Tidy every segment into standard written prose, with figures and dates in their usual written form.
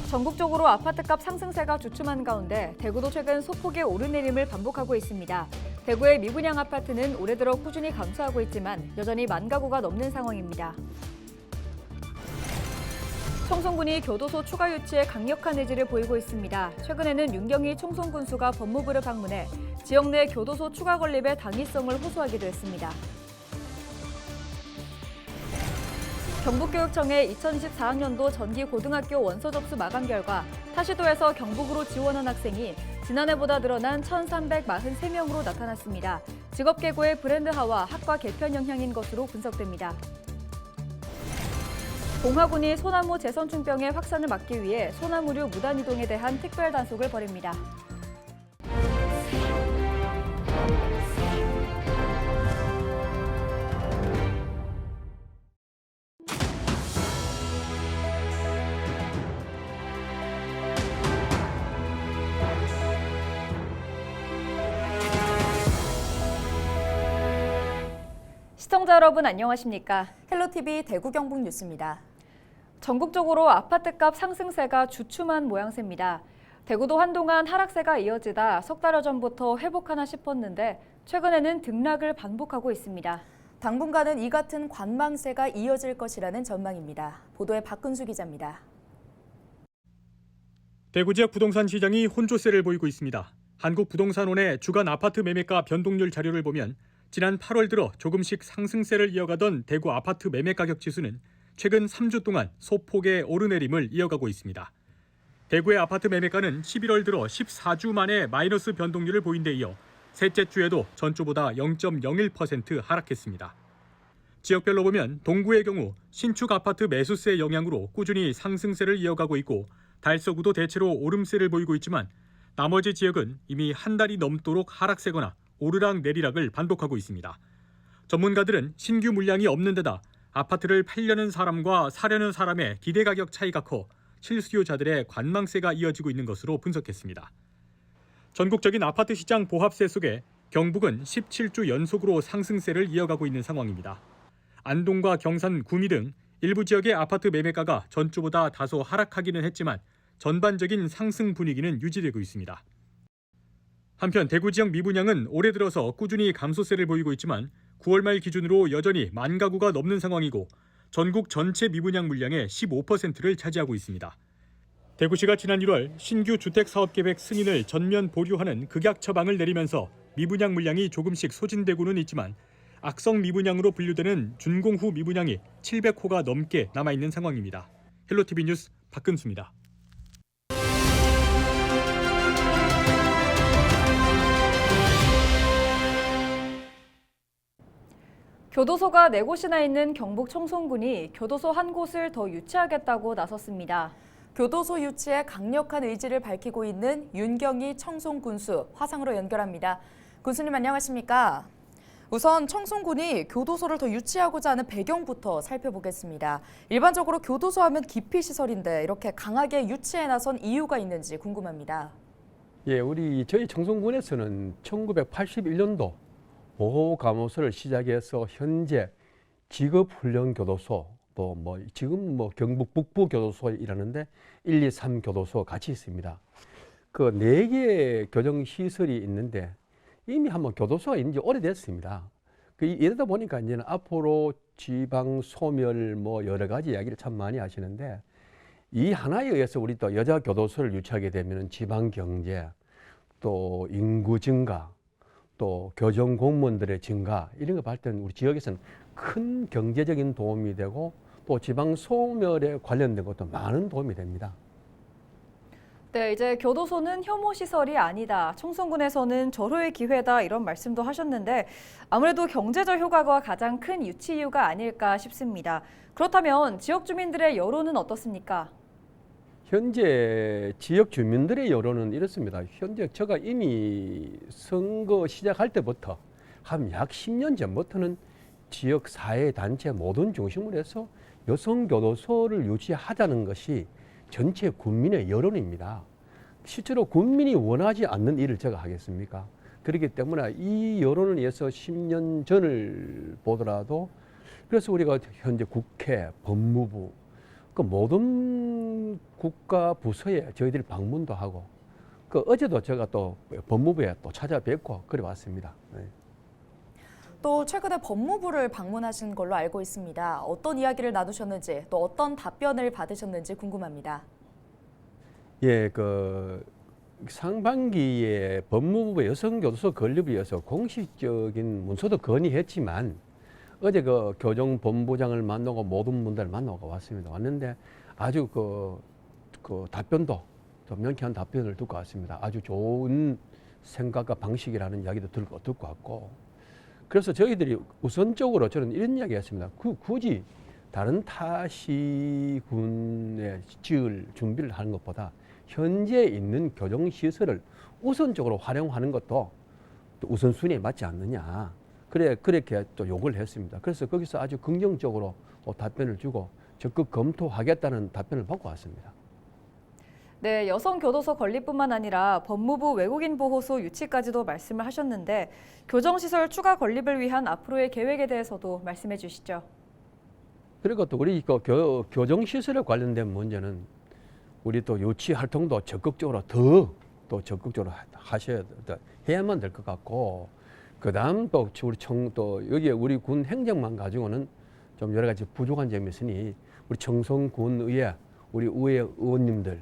전국적으로 아파트값 상승세가 주춤한 가운데 대구도 최근 소폭의 오르내림을 반복하고 있습니다. 대구의 미분양 아파트는 올해 들어 꾸준히 감소하고 있지만 여전히 10,000가구가 넘는 상황입니다. 청송군이 교도소 추가 유치에 강력한 의지를 보이고 있습니다. 최근에는 윤경희 청송군수가 법무부를 방문해 지역 내 교도소 추가 건립의 당위성을 호소하기도 했습니다. 경북교육청의 2024학년도 전기고등학교 원서 접수 마감 결과 타시도에서 경북으로 지원한 학생이 지난해보다 늘어난 1,343명으로 나타났습니다. 직업계고의 브랜드화와 학과 개편 영향인 것으로 분석됩니다. 봉화군이 소나무 재선충병의 확산을 막기 위해 소나무류 무단이동에 대한 특별 단속을 벌입니다. 시청자 여러분 안녕하십니까? 헬로티비 대구 경북 뉴스입니다. 전국적으로 아파트값 상승세가 주춤한 모양새입니다. 대구도 한동안 하락세가 이어지다 석 달여 전부터 회복하나 싶었는데 최근에는 등락을 반복하고 있습니다. 당분간은 이 같은 관망세가 이어질 것이라는 전망입니다. 보도에 박근수 기자입니다. 대구 지역 부동산 시장이 혼조세를 보이고 있습니다. 한국부동산원의 주간 아파트 매매가 변동률 자료를 보면 지난 8월 들어 조금씩 상승세를 이어가던 대구 아파트 매매 가격 지수는 최근 3주 동안 소폭의 오르내림을 이어가고 있습니다. 대구의 아파트 매매가는 11월 들어 14주 만에 마이너스 변동률을 보인 데 이어 셋째 주에도 전주보다 0.01% 하락했습니다. 지역별로 보면 동구의 경우 신축 아파트 매수세 영향으로 꾸준히 상승세를 이어가고 있고 달서구도 대체로 오름세를 보이고 있지만 나머지 지역은 이미 한 달이 넘도록 하락세거나 오르락 내리락을 반복하고 있습니다. 전문가들은 신규 물량이 없는 데다 아파트를 팔려는 사람과 사려는 사람의 기대 가격 차이가 커 실수요자들의 관망세가 이어지고 있는 것으로 분석했습니다. 전국적인 아파트 시장 보합세 속에 경북은 17주 연속으로 상승세를 이어가고 있는 상황입니다. 안동과 경산, 구미 등 일부 지역의 아파트 매매가가 전주보다 다소 하락하기는 했지만 전반적인 상승 분위기는 유지되고 있습니다. 한편 대구 지역 미분양은 올해 들어서 꾸준히 감소세를 보이고 있지만 9월 말 기준으로 여전히 10,000가구가 넘는 상황이고 전국 전체 미분양 물량의 15%를 차지하고 있습니다. 대구시가 지난 1월 신규 주택사업계획 승인을 전면 보류하는 극약 처방을 내리면서 미분양 물량이 조금씩 소진되고는 있지만 악성 미분양으로 분류되는 준공후 미분양이 700호가 넘게 남아있는 상황입니다. 헬로티비 뉴스 박근수입니다. 교도소가 4곳이나 있는 경북 청송군이 교도소 한 곳을 더 유치하겠다고 나섰습니다. 교도소 유치에 강력한 의지를 밝히고 있는 윤경희 청송군수 화상으로 연결합니다. 군수님 안녕하십니까? 우선 청송군이 교도소를 더 유치하고자 하는 배경부터 살펴보겠습니다. 일반적으로 교도소 하면 기피시설인데 이렇게 강하게 유치에 나선 이유가 있는지 궁금합니다. 예, 저희 청송군에서는 1981년도 보호감호소를 시작해서 현재 직업훈련교도소 또 지금 경북 북부 교도소에 일하는데 1, 2, 3 교도소 같이 있습니다. 그 4개의 교정 시설이 있는데 이미 한번 교도소가 있는 지 오래됐습니다. 이러다 보니까 이제는 앞으로 지방 소멸 여러 가지 이야기를 참 많이 하시는데 이 하나에 의해서 우리 또 여자 교도소를 유치하게 되면 지방 경제 또 인구 증가 또 교정 공무원들의 증가 이런 거 봤을 때는 우리 지역에서는 큰 경제적인 도움이 되고 또 지방 소멸에 관련된 것도 많은 도움이 됩니다. 네, 이제 교도소는 혐오 시설이 아니다. 청송군에서는 절호의 기회다 이런 말씀도 하셨는데 아무래도 경제적 효과가 가장 큰 유치 이유가 아닐까 싶습니다. 그렇다면 지역 주민들의 여론은 어떻습니까? 현재 지역 주민들의 여론은 이렇습니다. 현재 제가 이미 선거 시작할 때부터 한 약 10년 전부터는 지역 사회 단체 모든 중심으로 해서 여성 교도소를 유치하자는 것이 전체 군민의 여론입니다. 실제로 군민이 원하지 않는 일을 제가 하겠습니까? 그렇기 때문에 이 여론을 위해서 10년 전을 보더라도 그래서 우리가 현재 국회, 법무부 그 모든 국가 부서에 저희들이 방문도 하고 그 어제도 제가 또 법무부에 또 찾아뵙고 그래 왔습니다. 네. 또 최근에 법무부를 방문하신 걸로 알고 있습니다. 어떤 이야기를 나누셨는지 또 어떤 답변을 받으셨는지 궁금합니다. 예, 그 상반기에 법무부의 여성교도소 건립을 위해서 공식적인 문서도 건의했지만 어제 그 교정본부장을 만나고 모든 분들을 만나고 왔습니다. 왔는데 아주 그 답변도 좀 명쾌한 답변을 듣고 왔습니다. 아주 좋은 생각과 방식이라는 이야기도 듣고 왔고 그래서 저희들이 우선적으로 저는 이런 이야기 했습니다. 굳이 다른 타시군에 지을 준비를 하는 것보다 현재 있는 교정시설을 우선적으로 활용하는 것도 또 우선순위에 맞지 않느냐. 그렇게 또 요구를 했습니다. 그래서 거기서 아주 긍정적으로 답변을 주고 적극 검토하겠다는 답변을 받고 왔습니다. 네, 여성교도소 건립뿐만 아니라 법무부 외국인 보호소 유치까지도 말씀을 하셨는데 교정시설 추가 건립을 위한 앞으로의 계획에 대해서도 말씀해 주시죠. 그리고 또 우리 교정시설에 관련된 문제는 우리 또 유치 활동도 적극적으로 더 적극적으로 해야만 될 것 같고 그다음 또 여기에 우리 군 행정만 가지고는 좀 여러 가지 부족한 점이 있으니 우리 청송군의회 우리 의회 의원님들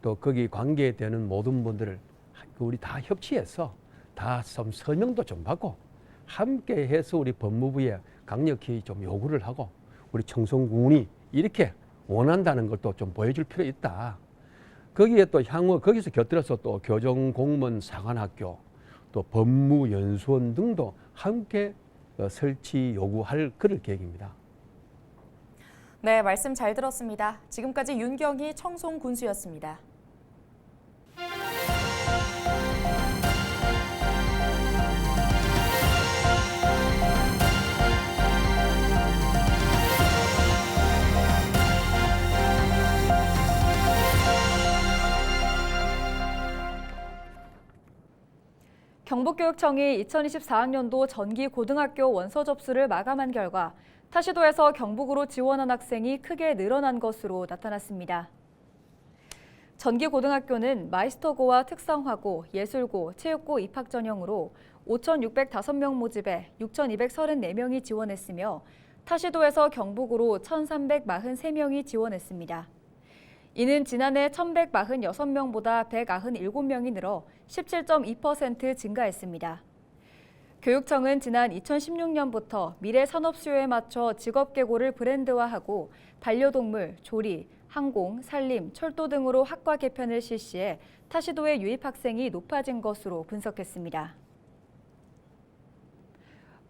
또 거기 관계되는 모든 분들을 우리 다 협치해서 다 설명도 좀 받고 함께 해서 우리 법무부에 강력히 좀 요구를 하고 우리 청송군이 이렇게 원한다는 것도 좀 보여줄 필요 있다. 거기에 또 향후 거기서 곁들여서 또 교정공무원 사관학교 또 법무연수원 등도 함께 설치 요구할 그럴 계획입니다. 네, 말씀 잘 들었습니다. 지금까지 윤경희 청송군수였습니다. 경북교육청이 2024학년도 전기고등학교 원서 접수를 마감한 결과 타시도에서 경북으로 지원한 학생이 크게 늘어난 것으로 나타났습니다. 전기고등학교는 마이스터고와 특성화고, 예술고, 체육고 입학 전형으로 5,605명 모집에 6,234명이 지원했으며 타시도에서 경북으로 1,343명이 지원했습니다. 이는 지난해 1,146명보다 197명이 늘어 17.2% 증가했습니다. 교육청은 지난 2016년부터 미래 산업 수요에 맞춰 직업 계고를 브랜드화하고 반려동물, 조리, 항공, 산림, 철도 등으로 학과 개편을 실시해 타시도의 유입 학생이 높아진 것으로 분석했습니다.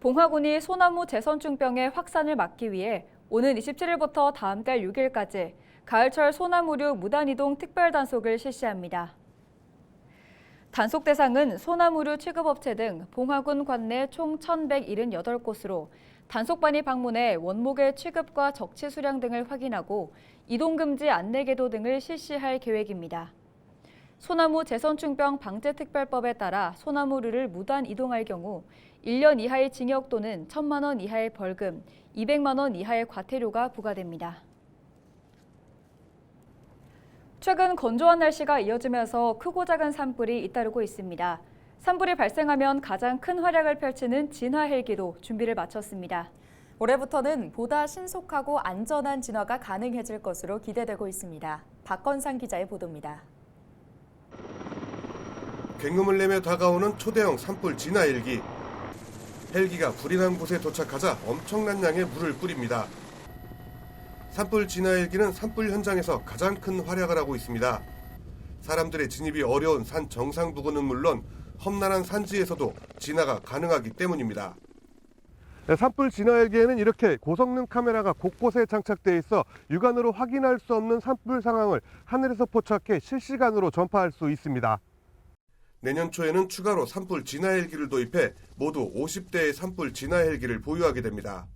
봉화군이 소나무 재선충병의 확산을 막기 위해 오는 27일부터 다음 달 6일까지 가을철 소나무류 무단이동 특별단속을 실시합니다. 단속 대상은 소나무류 취급업체 등 봉화군 관내 총 1,178곳으로 단속반이 방문해 원목의 취급과 적치 수량 등을 확인하고 이동금지 안내계도 등을 실시할 계획입니다. 소나무 재선충병 방제특별법에 따라 소나무류를 무단 이동할 경우 1년 이하의 징역 또는 1,000만 원 이하의 벌금, 200만 원 이하의 과태료가 부과됩니다. 최근 건조한 날씨가 이어지면서 크고 작은 산불이 잇따르고 있습니다. 산불이 발생하면 가장 큰 활약을 펼치는 진화 헬기도 준비를 마쳤습니다. 올해부터는 보다 신속하고 안전한 진화가 가능해질 것으로 기대되고 있습니다. 박건상 기자의 보도입니다. 굉음을 내며 다가오는 초대형 산불 진화 헬기. 헬기가 불이 난 곳에 도착하자 엄청난 양의 물을 뿌립니다. 산불 진화 헬기는 산불 현장에서 가장 큰 활약을 하고 있습니다. 사람들의 진입이 어려운 산 정상 부근은 물론 험난한 산지에서도 진화가 가능하기 때문입니다. 산불 진화 헬기에는 이렇게 고성능 카메라가 곳곳에 장착되어 있어 육안으로 확인할 수 없는 산불 상황을 하늘에서 포착해 실시간으로 전파할 수 있습니다. 내년 초에는 추가로 산불 진화 헬기를 도입해 모두 50대의 산불 진화 헬기를 보유하게 됩니다.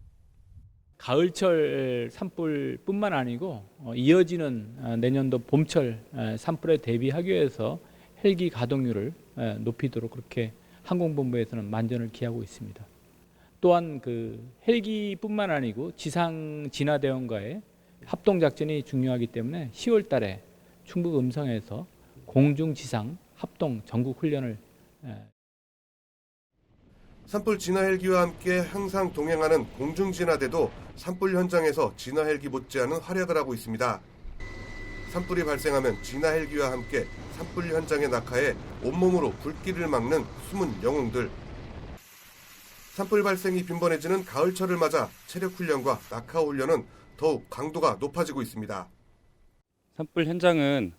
가을철 산불뿐만 아니고 이어지는 내년도 봄철 산불에 대비하기 위해서 헬기 가동률을 높이도록 그렇게 항공본부에서는 만전을 기하고 있습니다. 또한 그 헬기뿐만 아니고 지상 진화 대원과의 합동 작전이 중요하기 때문에 10월 달에 충북 음성에서 공중 지상 합동 전국 훈련을 산불 진화 헬기와 함께 항상 동행하는 공중 진화대도 산불 현장에서 진화 헬기 못지않은 활약을 하고 있습니다. 산불이 발생하면 진화 헬기와 함께 산불 현장에 낙하해 온몸으로 불길을 막는 숨은 영웅들. 산불 발생이 빈번해지는 가을철을 맞아 체력 훈련과 낙하 훈련은 더욱 강도가 높아지고 있습니다. 산불 현장은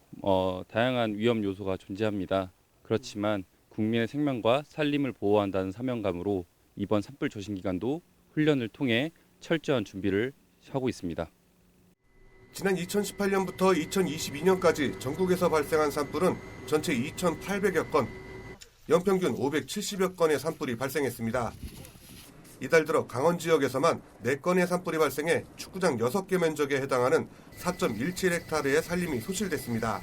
다양한 위험 요소가 존재합니다. 그렇지만 국민의 생명과 살림을 보호한다는 사명감으로 이번 산불 조심 기간도 훈련을 통해 철저한 준비를 하고 있습니다. 지난 2018년부터 2022년까지 전국에서 발생한 산불은 전체 2,800여 건, 연평균 570여 건의 산불이 발생했습니다. 이달 들어 강원 지역에서만 4건의 산불이 발생해 축구장 6개 면적에 해당하는 4.17헥타르의 산림이 소실됐습니다.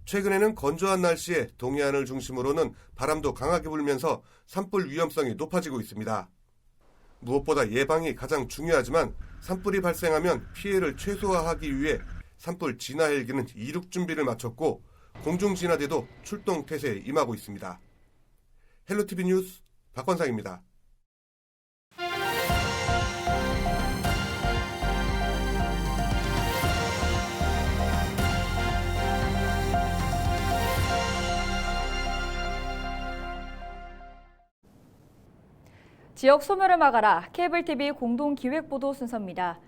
최근에는 건조한 날씨에 동해안을 중심으로는 바람도 강하게 불면서 산불 위험성이 높아지고 있습니다. 무엇보다 예방이 가장 중요하지만 산불이 발생하면 피해를 최소화하기 위해 산불 진화 헬기는 이륙 준비를 마쳤고 공중 진화대도 출동 태세에 임하고 있습니다. 헬로티비 뉴스 박건상입니다. 지역 소멸을 막아라. 케이블TV 공동기획보도 순서입니다.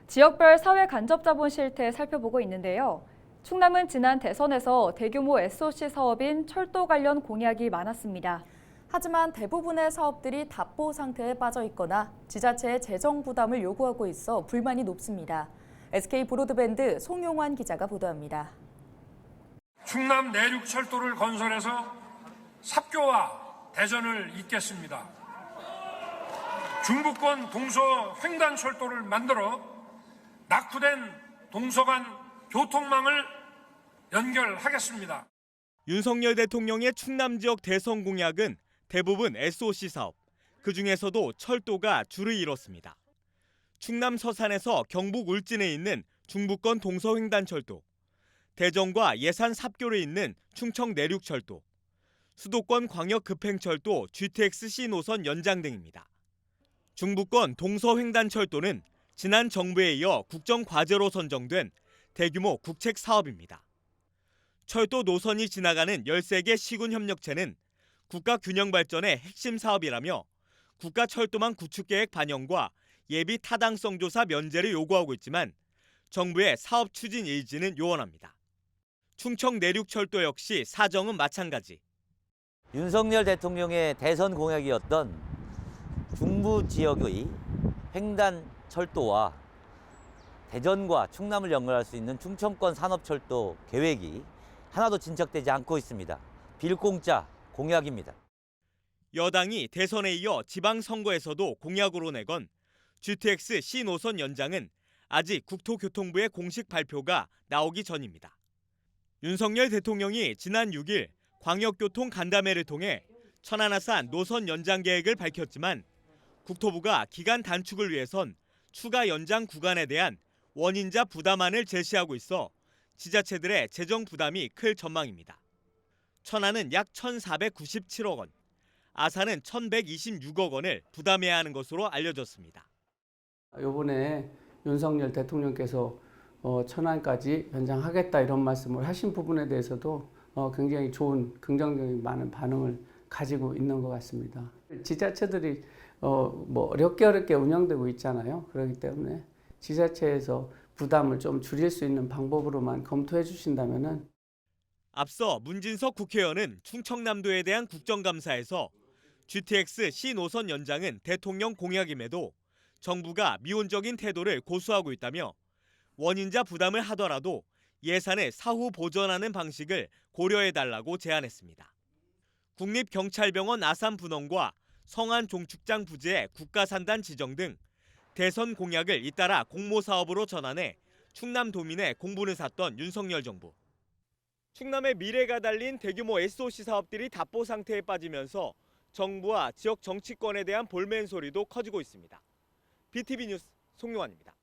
지역별 사회 간접자본 실태 살펴보고 있는데요. 충남은 지난 대선에서 대규모 SOC 사업인 철도 관련 공약이 많았습니다. 하지만 대부분의 사업들이 답보 상태에 빠져 있거나 지자체의 재정 부담을 요구하고 있어 불만이 높습니다. SK 브로드밴드 송용환 기자가 보도합니다. 충남 내륙 철도를 건설해서 삽교와 대전을 잇겠습니다. 중부권 동서 횡단 철도를 만들어 낙후된 동서간 교통망을 연결하겠습니다. 윤석열 대통령의 충남 지역 대선 공약은 대부분 SOC 사업, 그중에서도 철도가 줄을 이뤘습니다. 충남 서산에서 경북 울진에 있는 중부권 동서 횡단 철도, 대전과 예산 삽교를 잇는 충청 내륙 철도, 수도권 광역 급행철도 GTX-C 노선 연장 등입니다. 중부권 동서 횡단 철도는 지난 정부에 이어 국정과제로 선정된 대규모 국책 사업입니다. 철도 노선이 지나가는 13개 시군 협력체는 국가 균형 발전의 핵심 사업이라며 국가 철도망 구축 계획 반영과 예비 타당성 조사 면제를 요구하고 있지만 정부의 사업 추진 의지는 요원합니다. 충청 내륙 철도 역시 사정은 마찬가지. 윤석열 대통령의 대선 공약이었던 중부 지역의 횡단 철도와 대전과 충남을 연결할 수 있는 충청권 산업철도 계획이 하나도 진척되지 않고 있습니다. 빌공짜 공약입니다. 여당이 대선에 이어 지방선거에서도 공약으로 내건 GTX-C 노선 연장은 아직 국토교통부의 공식 발표가 나오기 전입니다. 윤석열 대통령이 지난 6일 광역교통 간담회를 통해 천안아산 노선 연장 계획을 밝혔지만 국토부가 기간 단축을 위해선 추가 연장 구간에 대한 원인자 부담안을 제시하고 있어 지자체들의 재정 부담이 클 전망입니다. 천안은 약 1,497억 원, 아산은 1,126억 원을 부담해야 하는 것으로 알려졌습니다. 이번에 윤석열 대통령께서 천안까지 연장하겠다 이런 말씀을 하신 부분에 대해서도 굉장히 좋은 긍정적인 많은 반응을 가지고 있는 것 같습니다. 지자체들이 어렵게 운영되고 있잖아요. 그렇기 때문에 지자체에서 부담을 좀 줄일 수 있는 방법으로만 검토해 주신다면은. 앞서 문진석 국회의원은 충청남도에 대한 국정감사에서 GTX-C 노선 연장은 대통령 공약임에도 정부가 미온적인 태도를 고수하고 있다며 원인자 부담을 하더라도 예산을 사후 보전하는 방식을 고려해달라고 제안했습니다. 국립경찰병원 아산분원과 성안종축장 부지의 국가산단 지정 등 대선 공약을 잇따라 공모사업으로 전환해 충남도민의 공분을 샀던 윤석열 정부. 충남의 미래가 달린 대규모 SOC 사업들이 답보 상태에 빠지면서 정부와 지역 정치권에 대한 볼멘 소리도 커지고 있습니다. BTV 뉴스 송용환입니다.